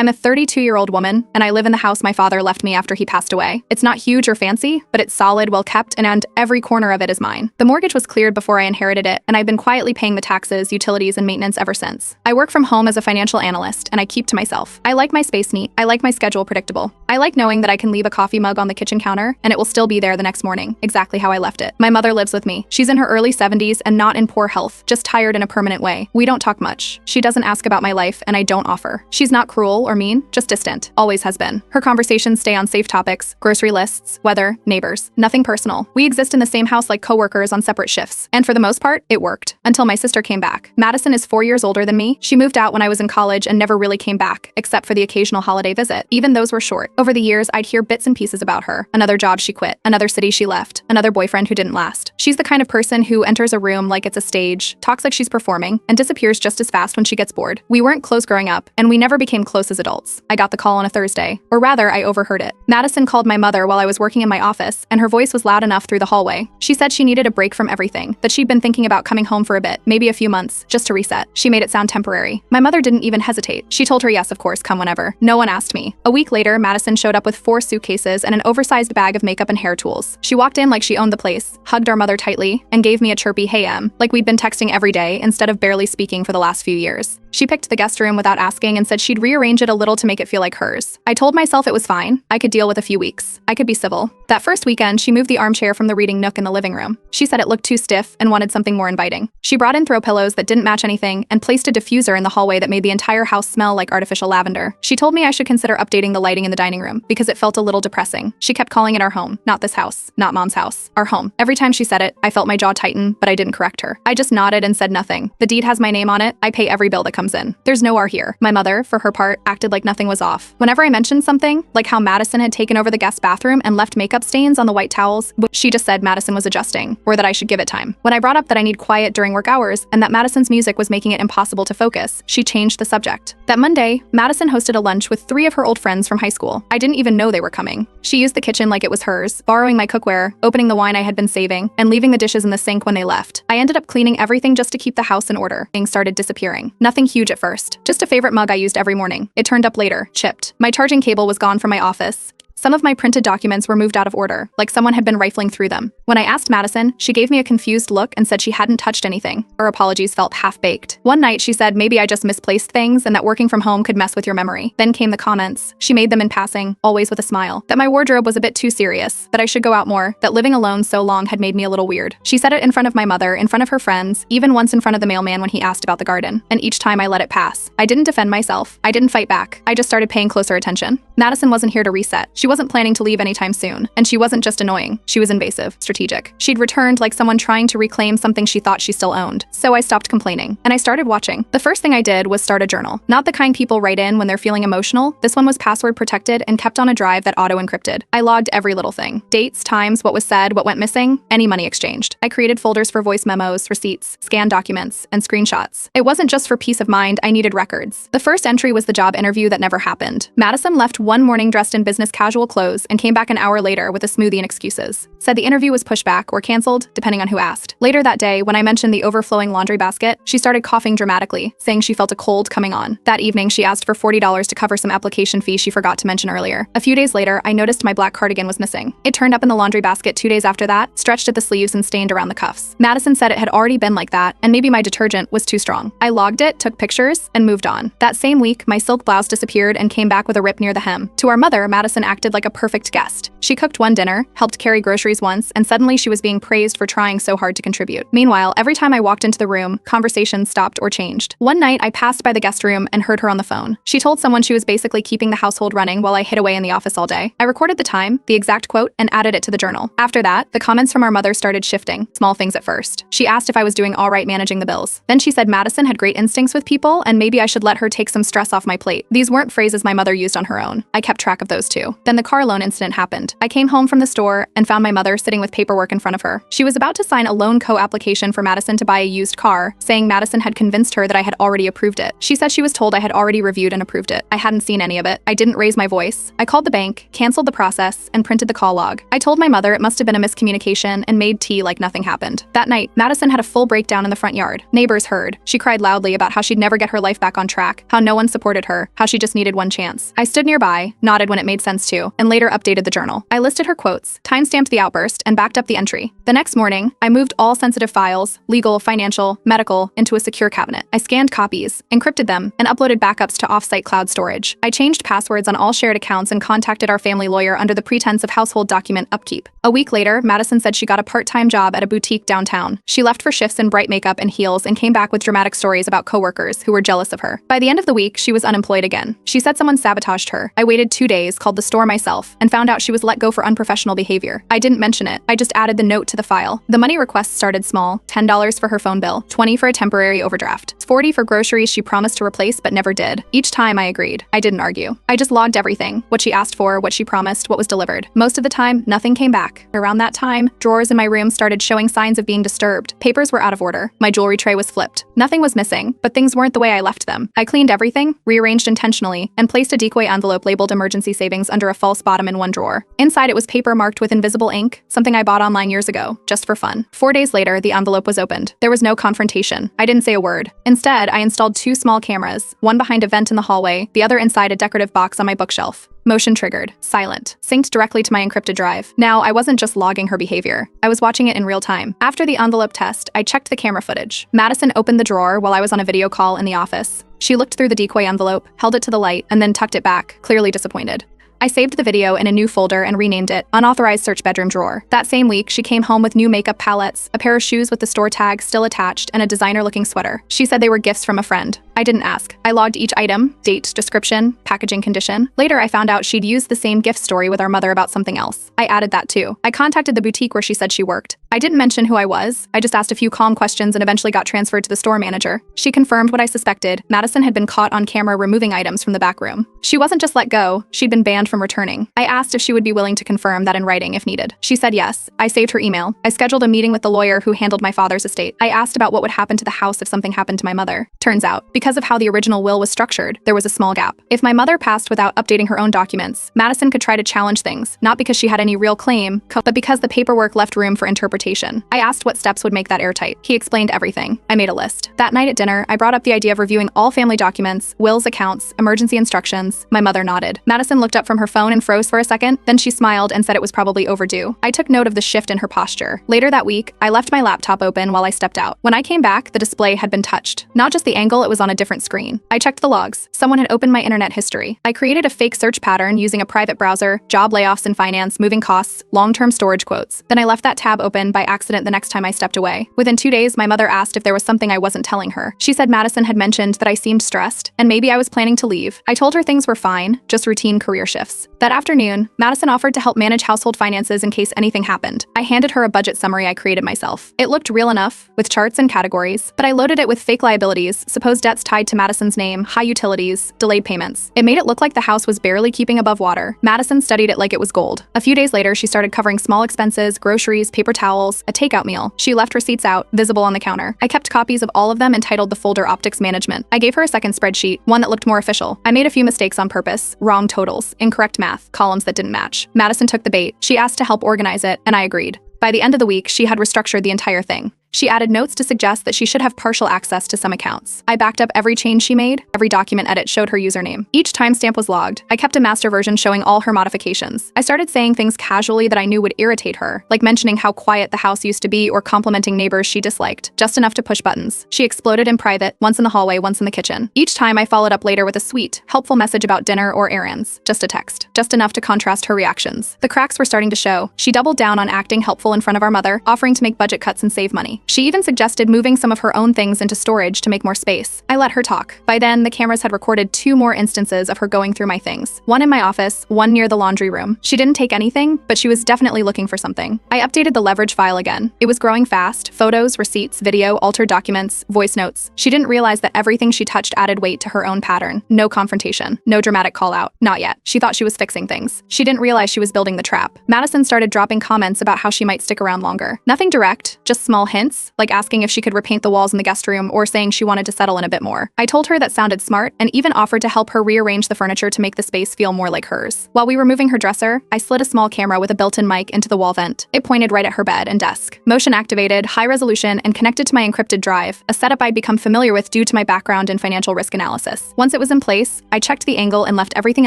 I'm a 32-year-old woman, and I live in the house my father left me after he passed away. It's not huge or fancy, but it's solid, well-kept, and every corner of it is mine. The mortgage was cleared before I inherited it, and I've been quietly paying the taxes, utilities, and maintenance ever since. I work from home as a financial analyst, and I keep to myself. I like my space neat. I like my schedule predictable. I like knowing that I can leave a coffee mug on the kitchen counter, and it will still be there the next morning, exactly how I left it. My mother lives with me. She's in her early 70s and not in poor health, just tired in a permanent way. We don't talk much. She doesn't ask about my life, and I don't offer. She's not cruel or mean, just distant. Always has been. Her conversations stay on safe topics, grocery lists, weather, neighbors. Nothing personal. We exist in the same house like coworkers on separate shifts. And for the most part, it worked. Until my sister came back. Madison is 4 years older than me. She moved out when I was in college and never really came back, except for the occasional holiday visit. Even those were short. Over the years, I'd hear bits and pieces about her. Another job she quit. Another city she left. Another boyfriend who didn't last. She's the kind of person who enters a room like it's a stage, talks like she's performing, and disappears just as fast when she gets bored. We weren't close growing up, and we never became close as adults. I got the call on a Thursday. Or rather, I overheard it. Madison called my mother while I was working in my office, and her voice was loud enough through the hallway. She said she needed a break from everything, that she'd been thinking about coming home for a bit, maybe a few months, just to reset. She made it sound temporary. My mother didn't even hesitate. She told her yes, of course, come whenever. No one asked me. A week later, Madison showed up with 4 suitcases and an oversized bag of makeup and hair tools. She walked in like she owned the place, hugged our mother tightly, and gave me a chirpy "Hey Em," like we'd been texting every day instead of barely speaking for the last few years. She picked the guest room without asking and said she'd rearrange it a little to make it feel like hers. I told myself it was fine. I could deal with a few weeks. I could be civil. That first weekend, she moved the armchair from the reading nook in the living room. She said it looked too stiff and wanted something more inviting. She brought in throw pillows that didn't match anything and placed a diffuser in the hallway that made the entire house smell like artificial lavender. She told me I should consider updating the lighting in the dining room because it felt a little depressing. She kept calling it our home, not this house, not mom's house, our home. Every time she said it, I felt my jaw tighten, but I didn't correct her. I just nodded and said nothing. The deed has my name on it. I pay every bill that comes in. There's no R here. My mother, for her part, acted like nothing was off. Whenever I mentioned something, like how Madison had taken over the guest bathroom and left makeup stains on the white towels, she just said Madison was adjusting, or that I should give it time. When I brought up that I need quiet during work hours and that Madison's music was making it impossible to focus, she changed the subject. That Monday, Madison hosted a lunch with 3 of her old friends from high school. I didn't even know they were coming. She used the kitchen like it was hers, borrowing my cookware, opening the wine I had been saving, and leaving the dishes in the sink when they left. I ended up cleaning everything just to keep the house in order. Things started disappearing. Nothing huge at first. Just a favorite mug I used every morning. It turned up later, chipped. My charging cable was gone from my office. Some of my printed documents were moved out of order, like someone had been rifling through them. When I asked Madison, she gave me a confused look and said she hadn't touched anything. Her apologies felt half-baked. One night, she said maybe I just misplaced things and that working from home could mess with your memory. Then came the comments. She made them in passing, always with a smile. That my wardrobe was a bit too serious, that I should go out more, that living alone so long had made me a little weird. She said it in front of my mother, in front of her friends, even once in front of the mailman when he asked about the garden. And each time I let it pass. I didn't defend myself. I didn't fight back. I just started paying closer attention. Madison wasn't here to reset. She wasn't planning to leave anytime soon. And she wasn't just annoying. She was invasive, strategic. She'd returned like someone trying to reclaim something she thought she still owned. So I stopped complaining. And I started watching. The first thing I did was start a journal. Not the kind people write in when they're feeling emotional. This one was password protected and kept on a drive that auto-encrypted. I logged every little thing. Dates, times, what was said, what went missing, any money exchanged. I created folders for voice memos, receipts, scanned documents, and screenshots. It wasn't just for peace of mind, I needed records. The first entry was the job interview that never happened. Madison left one morning dressed in business casual clothes and came back an hour later with a smoothie and excuses. Said the interview was pushed back or canceled, depending on who asked. Later that day, when I mentioned the overflowing laundry basket, she started coughing dramatically, saying she felt a cold coming on. That evening, she asked for $40 to cover some application fee she forgot to mention earlier. A few days later, I noticed my black cardigan was missing. It turned up in the laundry basket 2 days after that, stretched at the sleeves and stained around the cuffs. Madison said it had already been like that, and maybe my detergent was too strong. I logged it, took pictures, and moved on. That same week, my silk blouse disappeared and came back with a rip near the hem. To our mother, Madison acted like a perfect guest. She cooked one dinner, helped carry groceries once, and suddenly she was being praised for trying so hard to contribute. Meanwhile, every time I walked into the room, conversations stopped or changed. One night, I passed by the guest room and heard her on the phone. She told someone she was basically keeping the household running while I hid away in the office all day. I recorded the time, the exact quote, and added it to the journal. After that, the comments from our mother started shifting, small things at first. She asked if I was doing all right managing the bills. Then she said Madison had great instincts with people and maybe I should let her take some stress off my plate. These weren't phrases my mother used on her own. I kept track of those too. Then the the car loan incident happened. I came home from the store and found my mother sitting with paperwork in front of her. She was about to sign a loan co-application for Madison to buy a used car, saying Madison had convinced her that I had already approved it. She said she was told I had already reviewed and approved it. I hadn't seen any of it. I didn't raise my voice. I called the bank, canceled the process, and printed the call log. I told my mother it must have been a miscommunication and made tea like nothing happened. That night, Madison had a full breakdown in the front yard. Neighbors heard. She cried loudly about how she'd never get her life back on track, how no one supported her, how she just needed one chance. I stood nearby, nodded when it made sense to, and later updated the journal. I listed her quotes, timestamped the outburst, and backed up the entry. The next morning, I moved all sensitive files, legal, financial, medical, into a secure cabinet. I scanned copies, encrypted them, and uploaded backups to off-site cloud storage. I changed passwords on all shared accounts and contacted our family lawyer under the pretense of household document upkeep. A week later, Madison said she got a part-time job at a boutique downtown. She left for shifts in bright makeup and heels and came back with dramatic stories about coworkers who were jealous of her. By the end of the week, she was unemployed again. She said someone sabotaged her. I waited 2 days, called the store myself, and found out she was let go for unprofessional behavior. I didn't mention it. I just added the note to the file. The money requests started small, $10 for her phone bill, $20 for a temporary overdraft, $40 for groceries she promised to replace but never did. Each time I agreed. I didn't argue. I just logged everything, what she asked for, what she promised, what was delivered. Most of the time, nothing came back. Around that time, drawers in my room started showing signs of being disturbed. Papers were out of order. My jewelry tray was flipped. Nothing was missing, but things weren't the way I left them. I cleaned everything, rearranged intentionally, and placed a decoy envelope labeled emergency savings under a false bottom in one drawer. Inside it was paper marked with invisible ink, something I bought online years ago, just for fun. 4 days later, the envelope was opened. There was no confrontation. I didn't say a word. Instead, I installed 2 small cameras, one behind a vent in the hallway, the other inside a decorative box on my bookshelf. Motion triggered, silent, synced directly to my encrypted drive. Now, I wasn't just logging her behavior. I was watching it in real time. After the envelope test, I checked the camera footage. Madison opened the drawer while I was on a video call in the office. She looked through the decoy envelope, held it to the light, and then tucked it back, clearly disappointed. I saved the video in a new folder and renamed it Unauthorized Search Bedroom Drawer. That same week, she came home with new makeup palettes, a pair of shoes with the store tag still attached, and a designer-looking sweater. She said they were gifts from a friend. I didn't ask. I logged each item, date, description, packaging condition. Later, I found out she'd used the same gift story with our mother about something else. I added that too. I contacted the boutique where she said she worked. I didn't mention who I was. I just asked a few calm questions and eventually got transferred to the store manager. She confirmed what I suspected. Madison had been caught on camera removing items from the back room. She wasn't just let go, she'd been banned from returning. I asked if she would be willing to confirm that in writing if needed. She said yes. I saved her email. I scheduled a meeting with the lawyer who handled my father's estate. I asked about what would happen to the house if something happened to my mother. Turns out, because of how the original will was structured, there was a small gap. If my mother passed without updating her own documents, Madison could try to challenge things, not because she had any real claim, but because the paperwork left room for interpretation. I asked what steps would make that airtight. He explained everything. I made a list. That night at dinner, I brought up the idea of reviewing all family documents, wills, accounts, emergency instructions. My mother nodded. Madison looked up from her phone and froze for a second, then she smiled and said it was probably overdue. I took note of the shift in her posture. Later that week, I left my laptop open while I stepped out. When I came back, the display had been touched. Not just the angle, it was on a different screen. I checked the logs. Someone had opened my internet history. I created a fake search pattern using a private browser, job layoffs in finance, moving costs, long-term storage quotes. Then I left that tab open by accident the next time I stepped away. Within 2 days, my mother asked if there was something I wasn't telling her. She said Madison had mentioned that I seemed stressed, and maybe I was planning to leave. I told her things were fine, just routine career shifts. That afternoon, Madison offered to help manage household finances in case anything happened. I handed her a budget summary I created myself. It looked real enough, with charts and categories, but I loaded it with fake liabilities, supposed debts tied to Madison's name, high utilities, delayed payments. It made it look like the house was barely keeping above water. Madison studied it like it was gold. A few days later, she started covering small expenses, groceries, paper towels, a takeout meal. She left receipts out, visible on the counter. I kept copies of all of them and titled the folder Optics Management. I gave her a second spreadsheet, one that looked more official. I made a few mistakes on purpose, wrong totals, incorrect math, columns that didn't match. Madison took the bait. She asked to help organize it, and I agreed. By the end of the week, she had restructured the entire thing. She added notes to suggest that she should have partial access to some accounts. I backed up every change she made. Every document edit showed her username. Each timestamp was logged. I kept a master version showing all her modifications. I started saying things casually that I knew would irritate her, like mentioning how quiet the house used to be or complimenting neighbors she disliked, just enough to push buttons. She exploded in private, once in the hallway, once in the kitchen. Each time I followed up later with a sweet, helpful message about dinner or errands. Just a text. Just enough to contrast her reactions. The cracks were starting to show. She doubled down on acting helpful in front of our mother, offering to make budget cuts and save money. me. She even suggested moving some of her own things into storage to make more space. I let her talk. By then, the cameras had recorded 2 more instances of her going through my things. One in my office, one near the laundry room. She didn't take anything, but she was definitely looking for something. I updated the leverage file again. It was growing fast: photos, receipts, video, altered documents, voice notes. She didn't realize that everything she touched added weight to her own pattern. No confrontation. No dramatic call out. Not yet. She thought she was fixing things. She didn't realize she was building the trap. Madison started dropping comments about how she might stick around longer. Nothing direct, just small hints, like asking if she could repaint the walls in the guest room or saying she wanted to settle in a bit more. I told her that sounded smart and even offered to help her rearrange the furniture to make the space feel more like hers. While we were moving her dresser, I slid a small camera with a built-in mic into the wall vent. It pointed right at her bed and desk. Motion activated, high resolution, and connected to my encrypted drive, a setup I'd become familiar with due to my background in financial risk analysis. Once it was in place, I checked the angle and left everything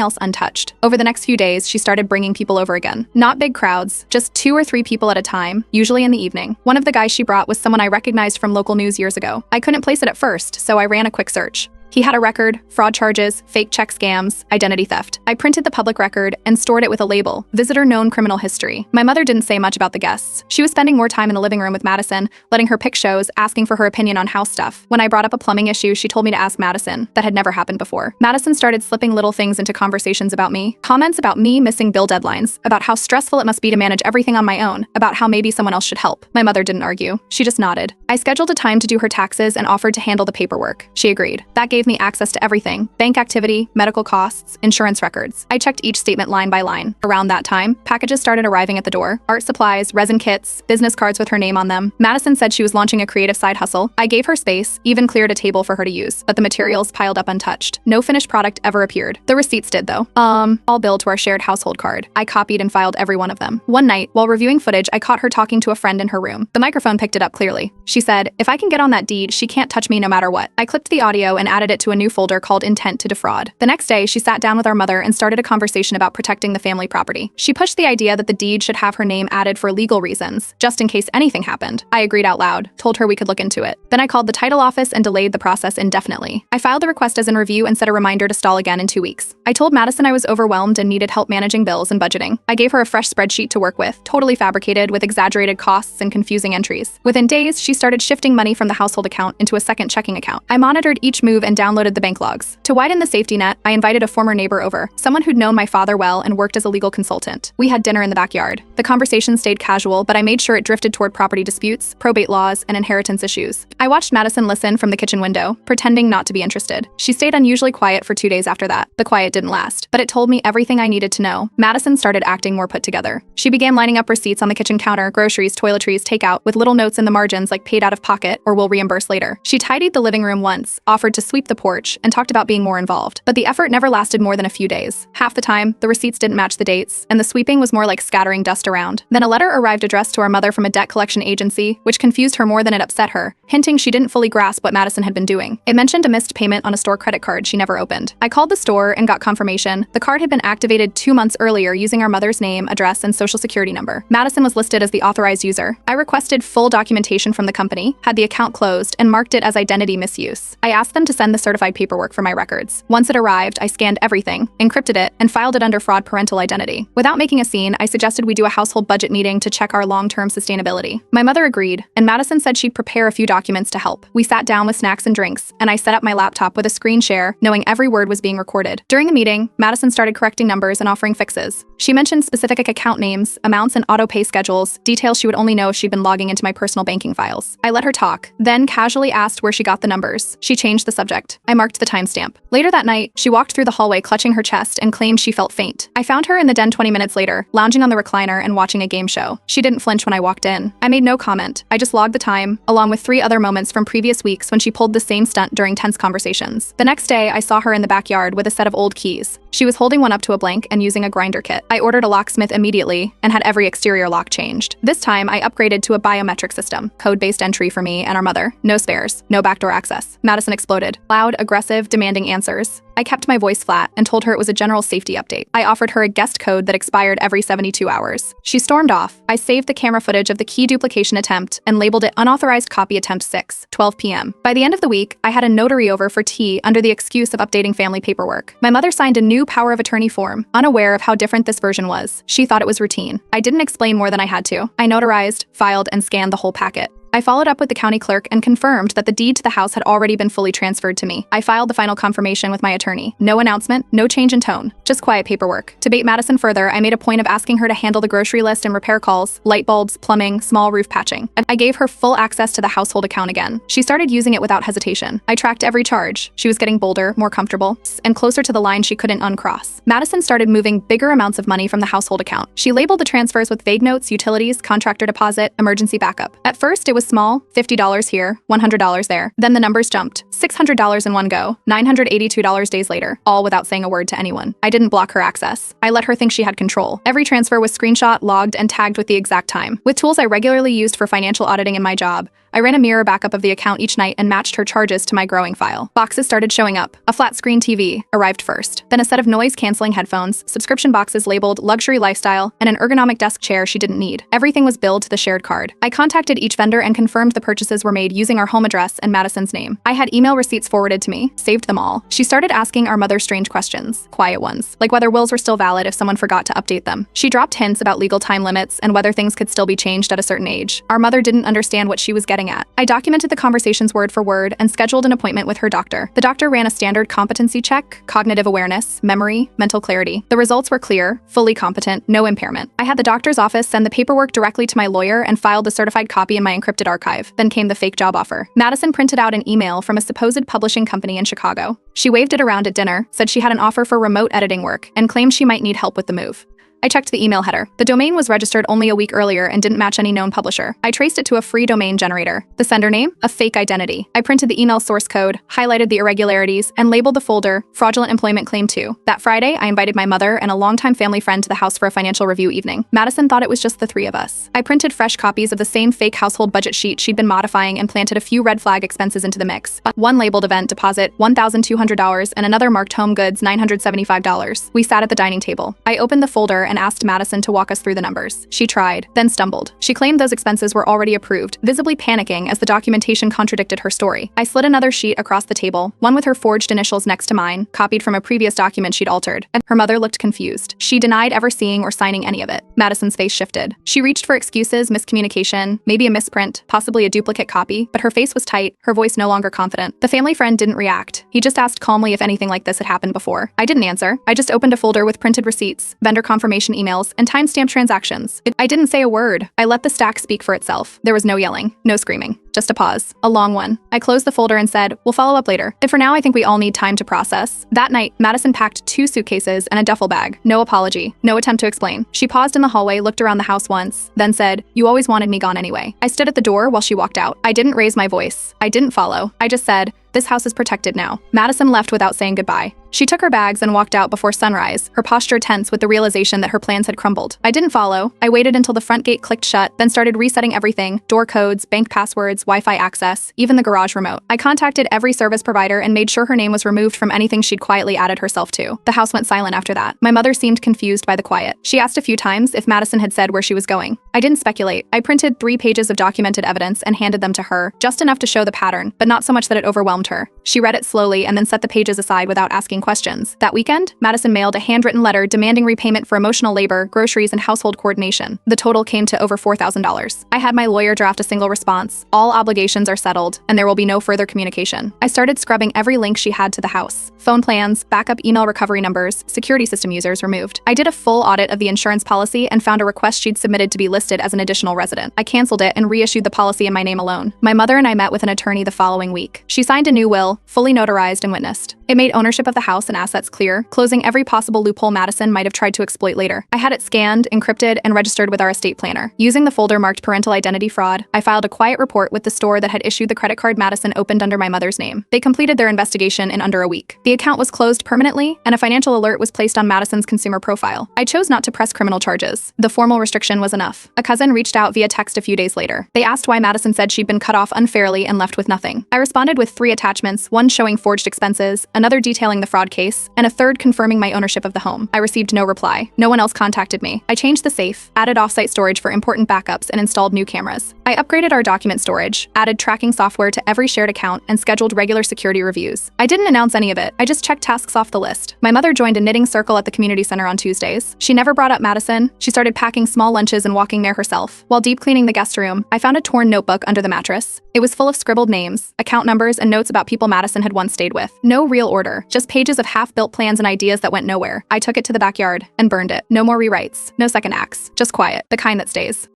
else untouched. Over the next few days, she started bringing people over again. Not big crowds, just 2 or 3 people at a time, usually in the evening. One of the guys she brought was someone I recognized from local news years ago. I couldn't place it at first, so I ran a quick search. He had a record: fraud charges, fake check scams, identity theft. I printed the public record and stored it with a label: visitor known criminal history. My mother didn't say much about the guests. She was spending more time in the living room with Madison, letting her pick shows, asking for her opinion on house stuff. When I brought up a plumbing issue, she told me to ask Madison. That had never happened before. Madison started slipping little things into conversations about me. Comments about me missing bill deadlines, about how stressful it must be to manage everything on my own, about how maybe someone else should help. My mother didn't argue. She just nodded. I scheduled a time to do her taxes and offered to handle the paperwork. She agreed. That gave me access to everything: bank activity, medical costs, insurance records. I checked each statement line by line. Around that time, packages started arriving at the door: art supplies, resin kits, business cards with her name on them. Madison said she was launching a creative side hustle. I gave her space, even cleared a table for her to use, but the materials piled up untouched. No finished product ever appeared. The receipts did, though. All billed to our shared household card. I copied and filed every one of them. One night, while reviewing footage, I caught her talking to a friend in her room. The microphone picked it up clearly. She said, "If I can get on that deed, she can't touch me no matter what." I clipped the audio and added it to a new folder called Intent to Defraud. The next day, she sat down with our mother and started a conversation about protecting the family property. She pushed the idea that the deed should have her name added for legal reasons, just in case anything happened. I agreed out loud, told her we could look into it. Then I called the title office and delayed the process indefinitely. I filed the request as in review and set a reminder to stall again in 2 weeks. I told Madison I was overwhelmed and needed help managing bills and budgeting. I gave her a fresh spreadsheet to work with, totally fabricated with exaggerated costs and confusing entries. Within days, she started shifting money from the household account into a second checking account. I monitored each move and downloaded the bank logs. To widen the safety net, I invited a former neighbor over, someone who'd known my father well and worked as a legal consultant. We had dinner in the backyard. The conversation stayed casual, but I made sure it drifted toward property disputes, probate laws, and inheritance issues. I watched Madison listen from the kitchen window, pretending not to be interested. She stayed unusually quiet for 2 days after that. The quiet didn't last, but it told me everything I needed to know. Madison started acting more put together. She began lining up receipts on the kitchen counter: groceries, toiletries, takeout, with little notes in the margins like paid out of pocket or will reimburse later. She tidied the living room once, offered to sweep the porch, and talked about being more involved. But the effort never lasted more than a few days. Half the time, the receipts didn't match the dates, and the sweeping was more like scattering dust around. Then a letter arrived addressed to our mother from a debt collection agency, which confused her more than it upset her, hinting she didn't fully grasp what Madison had been doing. It mentioned a missed payment on a store credit card she never opened. I called the store and got confirmation. The card had been activated 2 months earlier using our mother's name, address, and social security number. Madison was listed as the authorized user. I requested full documentation from the company, had the account closed, and marked it as identity misuse. I asked them to send the certified paperwork for my records. Once it arrived, I scanned everything, encrypted it, and filed it under fraud parental identity. Without making a scene, I suggested we do a household budget meeting to check our long-term sustainability. My mother agreed, and Madison said she'd prepare a few documents to help. We sat down with snacks and drinks, and I set up my laptop with a screen share, knowing every word was being recorded. During the meeting, Madison started correcting numbers and offering fixes. She mentioned specific account names, amounts, and auto-pay schedules, details she would only know if she'd been logging into my personal banking files. I let her talk, then casually asked where she got the numbers. She changed the subject. I marked the timestamp. Later that night, she walked through the hallway clutching her chest and claimed she felt faint. I found her in the den 20 minutes later, lounging on the recliner and watching a game show. She didn't flinch when I walked in. I made no comment. I just logged the time, along with 3 other moments from previous weeks when she pulled the same stunt during tense conversations. The next day, I saw her in the backyard with a set of old keys. She was holding one up to a blank and using a grinder kit. I ordered a locksmith immediately and had every exterior lock changed. This time, I upgraded to a biometric system, code-based entry for me and our mother. No spares, no backdoor access. Madison exploded. Loud, aggressive, demanding answers. I kept my voice flat and told her it was a general safety update. I offered her a guest code that expired every 72 hours. She stormed off. I saved the camera footage of the key duplication attempt and labeled it Unauthorized Copy Attempt 6, 12 p.m. By the end of the week, I had a notary over for tea under the excuse of updating family paperwork. My mother signed a new power of attorney form, unaware of how different this version was. She thought it was routine. I didn't explain more than I had to. I notarized, filed, and scanned the whole packet. I followed up with the county clerk and confirmed that the deed to the house had already been fully transferred to me. I filed the final confirmation with my attorney. No announcement, no change in tone, just quiet paperwork. To bait Madison further, I made a point of asking her to handle the grocery list and repair calls, light bulbs, plumbing, small roof patching. And I gave her full access to the household account again. She started using it without hesitation. I tracked every charge. She was getting bolder, more comfortable, and closer to the line she couldn't uncross. Madison started moving bigger amounts of money from the household account. She labeled the transfers with vague notes, utilities, contractor deposit, emergency backup. At first, it was small, $50 here, $100 there. Then the numbers jumped. $600 in one go, $982 days later, all without saying a word to anyone. I didn't block her access. I let her think she had control. Every transfer was screenshot, logged, and tagged with the exact time. With tools I regularly used for financial auditing in my job, I ran a mirror backup of the account each night and matched her charges to my growing file. Boxes started showing up. A flat screen TV arrived first. Then a set of noise-canceling headphones, subscription boxes labeled luxury lifestyle, and an ergonomic desk chair she didn't need. Everything was billed to the shared card. I contacted each vendor and confirmed the purchases were made using our home address and Madison's name. I had email receipts forwarded to me, saved them all. She started asking our mother strange questions, quiet ones, like whether wills were still valid if someone forgot to update them. She dropped hints about legal time limits and whether things could still be changed at a certain age. Our mother didn't understand what she was getting at. I documented the conversations word for word and scheduled an appointment with her doctor. The doctor ran a standard competency check, cognitive awareness, memory, mental clarity. The results were clear, fully competent, no impairment. I had the doctor's office send the paperwork directly to my lawyer and filed the certified copy in my encrypted archive. Then came the fake job offer. Madison printed out an email from a supposed publishing company in Chicago. She waved it around at dinner, said she had an offer for remote editing work, and claimed she might need help with the move. I checked the email header. The domain was registered only a week earlier and didn't match any known publisher. I traced it to a free domain generator. The sender name? A fake identity. I printed the email source code, highlighted the irregularities, and labeled the folder Fraudulent Employment Claim 2. That Friday, I invited my mother and a longtime family friend to the house for a financial review evening. Madison thought it was just the three of us. I printed fresh copies of the same fake household budget sheet she'd been modifying and planted a few red flag expenses into the mix. One labeled event deposit, $1,200, and another marked home goods, $975. We sat at the dining table. I opened the folder and asked Madison to walk us through the numbers. She tried, then stumbled. She claimed those expenses were already approved, visibly panicking as the documentation contradicted her story. I slid another sheet across the table, one with her forged initials next to mine, copied from a previous document she'd altered, and her mother looked confused. She denied ever seeing or signing any of it. Madison's face shifted. She reached for excuses, miscommunication, maybe a misprint, possibly a duplicate copy, but her face was tight, her voice no longer confident. The family friend didn't react. He just asked calmly if anything like this had happened before. I didn't answer. I just opened a folder with printed receipts, vendor confirmation emails, and timestamp transactions. I didn't say a word. I let the stack speak for itself. There was no yelling, no screaming, just a pause, a long one. I closed the folder and said, "We'll follow up later. And for now, I think we all need time to process." That night, Madison packed 2 suitcases and a duffel bag. No apology, no attempt to explain. She paused in the hallway, looked around the house once, then said, "You always wanted me gone anyway." I stood at the door while she walked out. I didn't raise my voice. I didn't follow. I just said, "This house is protected now." Madison left without saying goodbye. She took her bags and walked out before sunrise, her posture tense with the realization that her plans had crumbled. I didn't follow. I waited until the front gate clicked shut, then started resetting everything: door codes, bank passwords, Wi-Fi access, even the garage remote. I contacted every service provider and made sure her name was removed from anything she'd quietly added herself to. The house went silent after that. My mother seemed confused by the quiet. She asked a few times if Madison had said where she was going. I didn't speculate. I printed 3 pages of documented evidence and handed them to her, just enough to show the pattern, but not so much that it overwhelmed her. She read it slowly and then set the pages aside without asking questions. That weekend, Madison mailed a handwritten letter demanding repayment for emotional labor, groceries, and household coordination. The total came to over $4,000. I had my lawyer draft a single response: "All obligations are settled, and there will be no further communication." I started scrubbing every link she had to the house. Phone plans, backup email recovery numbers, security system users removed. I did a full audit of the insurance policy and found a request she'd submitted to be listed as an additional resident. I canceled it and reissued the policy in my name alone. My mother and I met with an attorney the following week. She signed a new will, fully notarized and witnessed. It made ownership of the house and assets clear, closing every possible loophole Madison might have tried to exploit later. I had it scanned, encrypted, and registered with our estate planner. Using the folder marked parental identity fraud, I filed a quiet report with the store that had issued the credit card Madison opened under my mother's name. They completed their investigation in under a week. The account was closed permanently, and a financial alert was placed on Madison's consumer profile. I chose not to press criminal charges. The formal restriction was enough. A cousin reached out via text a few days later. They asked why Madison said she'd been cut off unfairly and left with nothing. I responded with 3 attachments attachments, one showing forged expenses, another detailing the fraud case, and a third confirming my ownership of the home. I received no reply. No one else contacted me. I changed the safe, added offsite storage for important backups, and installed new cameras. I upgraded our document storage, added tracking software to every shared account, and scheduled regular security reviews. I didn't announce any of it. I just checked tasks off the list. My mother joined a knitting circle at the community center on Tuesdays. She never brought up Madison. She started packing small lunches and walking there herself. While deep cleaning the guest room, I found a torn notebook under the mattress. It was full of scribbled names, account numbers, and notes about people Madison had once stayed with. No real order, just pages of half-built plans and ideas that went nowhere. I took it to the backyard and burned it. No more rewrites, no second acts, just quiet, the kind that stays.